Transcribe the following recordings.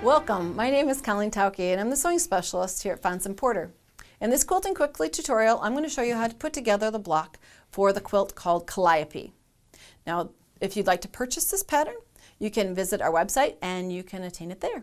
Welcome, my name is Colleen Tauke and I'm the sewing specialist here at Fonts & Porter. In this Quilting Quickly tutorial, I'm going to show you how to put together the block for the quilt called Calliope. Now, if you'd like to purchase this pattern, you can visit our website and you can attain it there.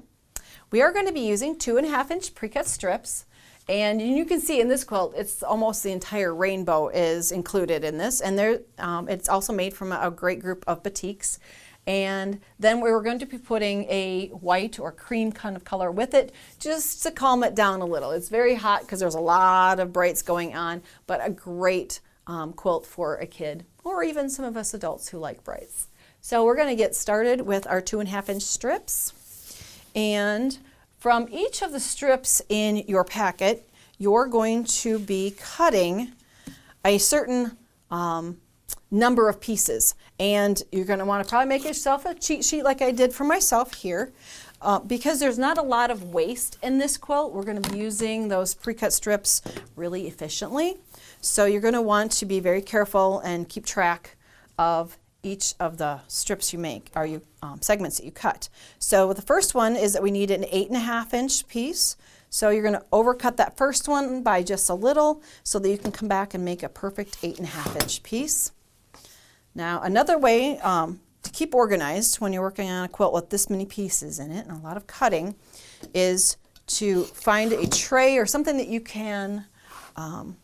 We are going to be using 2.5 inch pre-cut strips, and you can see in this quilt, it's almost the entire rainbow is included in this, and it's also made from a great group of batiks. And then we're going to be putting a white or cream kind of color with it just to calm it down a little. It's very hot because there's a lot of brights going on, but a great quilt for a kid or even some of us adults who like brights. So we're going to get started with our 2.5 inch strips. And from each of the strips in your packet, you're going to be cutting a certain number of pieces, and you're going to want to probably make yourself a cheat sheet like I did for myself here. Because there's not a lot of waste in this quilt, we're going to be using those pre-cut strips really efficiently. So you're going to want to be very careful and keep track of each of the strips you make, or segments that you cut. So the first one is that we need an 8.5 inch piece. So you're going to overcut that first one by just a little so that you can come back and make a perfect 8.5 inch piece. Now, another way to keep organized when you're working on a quilt with this many pieces in it and a lot of cutting is to find a tray or something that you can,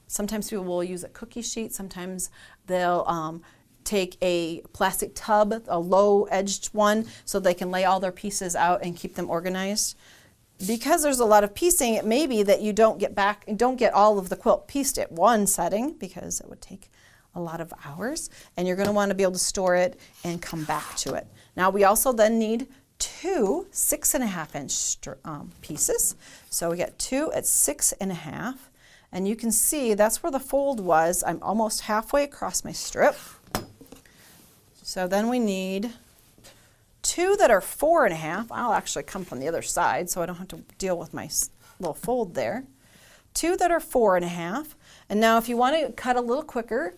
sometimes people will use a cookie sheet, sometimes they'll take a plastic tub, a low-edged one, so they can lay all their pieces out and keep them organized. Because there's a lot of piecing, it may be that you don't get all of the quilt pieced at one setting, because it would take a lot of hours, and you're going to want to be able to store it and come back to it. Now we also then need two 6.5 inch pieces. So we got two at 6.5, and you can see that's where the fold was. I'm almost halfway across my strip. So then we need two that are 4.5. I'll actually come from the other side so I don't have to deal with my little fold there. Two that are 4.5. And now if you want to cut a little quicker,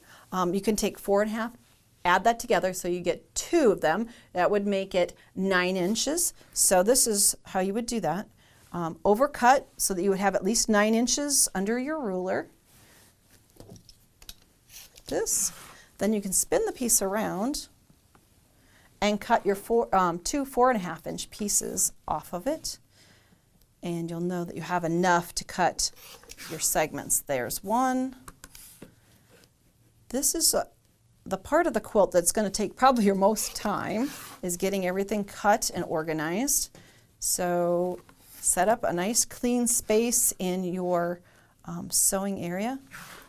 you can take 4.5, add that together so you get two of them. That would make it 9 inches. So this is how you would do that. Overcut so that you would have at least 9 inches under your ruler. Like this. Then you can spin the piece around and cut your two 4.5 inch pieces off of it. And you'll know that you have enough to cut your segments. There's one. This is the part of the quilt that's going to take probably your most time, is getting everything cut and organized. So set up a nice clean space in your sewing area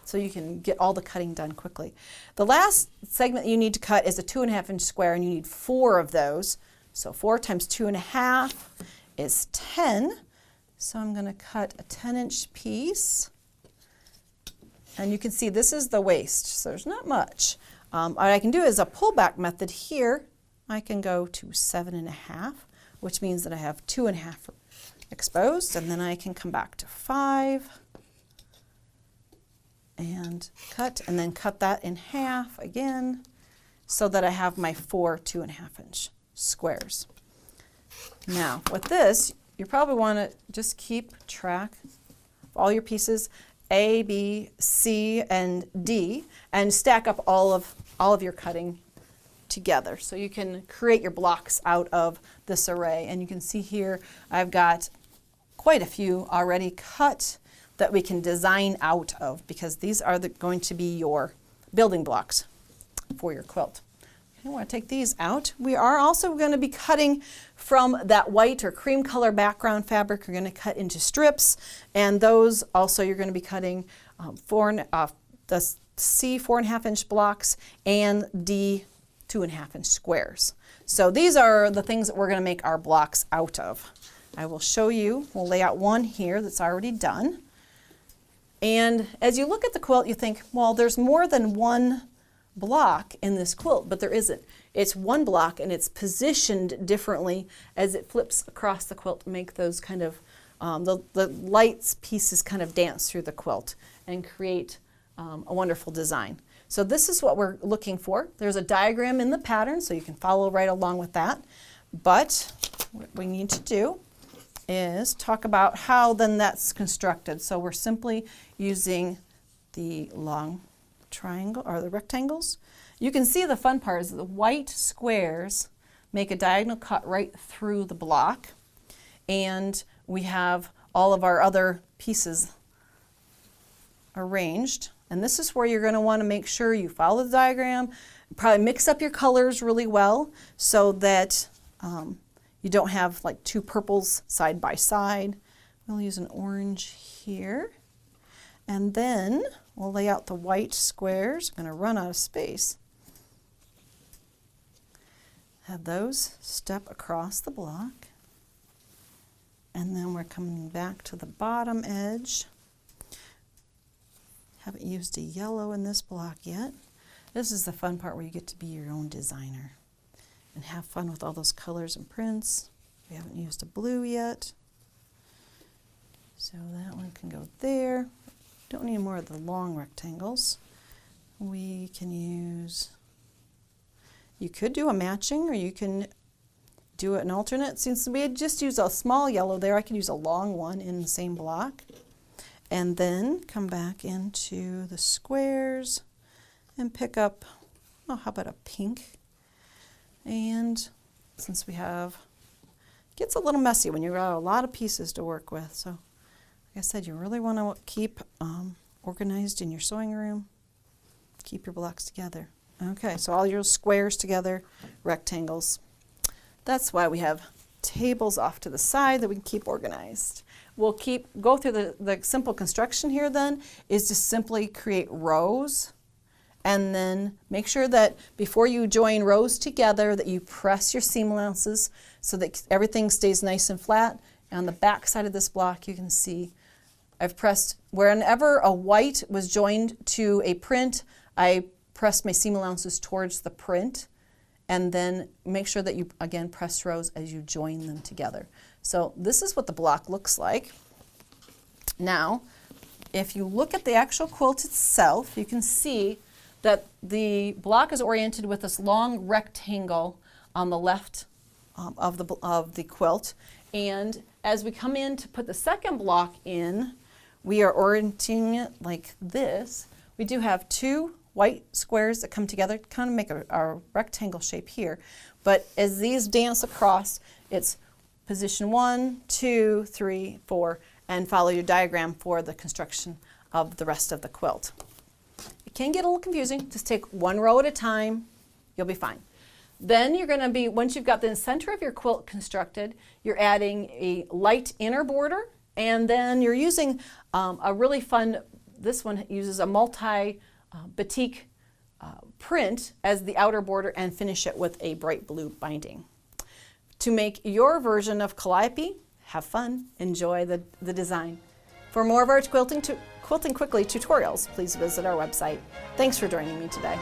so you can get all the cutting done quickly. The last segment you need to cut is a 2.5 inch square, and you need 4 of those. So 4 times 2.5 is 10. So I'm going to cut a 10 inch piece. And you can see this is the waist, so there's not much. What I can do is a pullback method here. I can go to 7.5, which means that I have 2.5 exposed, and then I can come back to 5 and then cut that in half again so that I have my 4 2.5 inch squares. Now with this, you probably want to just keep track of all your pieces, A, B, C, and D, and stack up all of your cutting together so you can create your blocks out of this array. And you can see here I've got quite a few already cut that we can design out of, because these are going to be your building blocks for your quilt. I want to take these out. We are also going to be cutting from that white or cream color background fabric. You're going to cut into strips, and those also you're going to be cutting the C 4.5 inch blocks and D 2.5 inch squares. So these are the things that we're going to make our blocks out of. I will show you, we'll lay out one here that's already done. And as you look at the quilt, you think, well, there's more than one block in this quilt, but there isn't. It's one block, and it's positioned differently as it flips across the quilt to make those kind of, the lights pieces kind of dance through the quilt and create a wonderful design. So this is what we're looking for. There's a diagram in the pattern, so you can follow right along with that. But what we need to do is talk about how then that's constructed. So we're simply using the long triangle or the rectangles. You can see the fun part is the white squares make a diagonal cut right through the block, and we have all of our other pieces arranged. And this is where you're going to want to make sure you follow the diagram, probably mix up your colors really well so that you don't have like two purples side by side. We'll use an orange here, and then we'll lay out the white squares. I'm going to run out of space. Have those step across the block, and then we're coming back to the bottom edge. Haven't used a yellow in this block yet. This is the fun part where you get to be your own designer and have fun with all those colors and prints. We haven't used a blue yet, so that one can go there. Don't need more of the long rectangles. We can use, you could do a matching, or you can do an alternate. Since we had just used a small yellow there, I could use a long one in the same block. And then come back into the squares and pick up, oh, how about a pink? And since we have, it gets a little messy when you've got a lot of pieces to work with. So like I said, you really want to keep organized in your sewing room. Keep your blocks together. Okay, so all your squares together, rectangles. That's why we have tables off to the side that we can keep organized. We'll go through the simple construction here then, is to simply create rows, and then make sure that before you join rows together that you press your seam allowances so that everything stays nice and flat. On the back side of this block you can see I've pressed, whenever a white was joined to a print, I pressed my seam allowances towards the print, and then make sure that you again press rows as you join them together. So this is what the block looks like. Now, if you look at the actual quilt itself, you can see that the block is oriented with this long rectangle on the left of the quilt. And as we come in to put the second block in, we are orienting it like this. We do have two white squares that come together, kind of make a rectangle shape here. But as these dance across, it's position 1, 2, 3, 4, and follow your diagram for the construction of the rest of the quilt. It can get a little confusing. Just take one row at a time. You'll be fine. Then you're going to be, once you've got the center of your quilt constructed, you're adding a light inner border, and then you're using a really fun, this one uses a multi-batik print as the outer border, and finish it with a bright blue binding. To make your version of Calliope, have fun, enjoy the design. For more of our Quilting Quickly tutorials, please visit our website. Thanks for joining me today.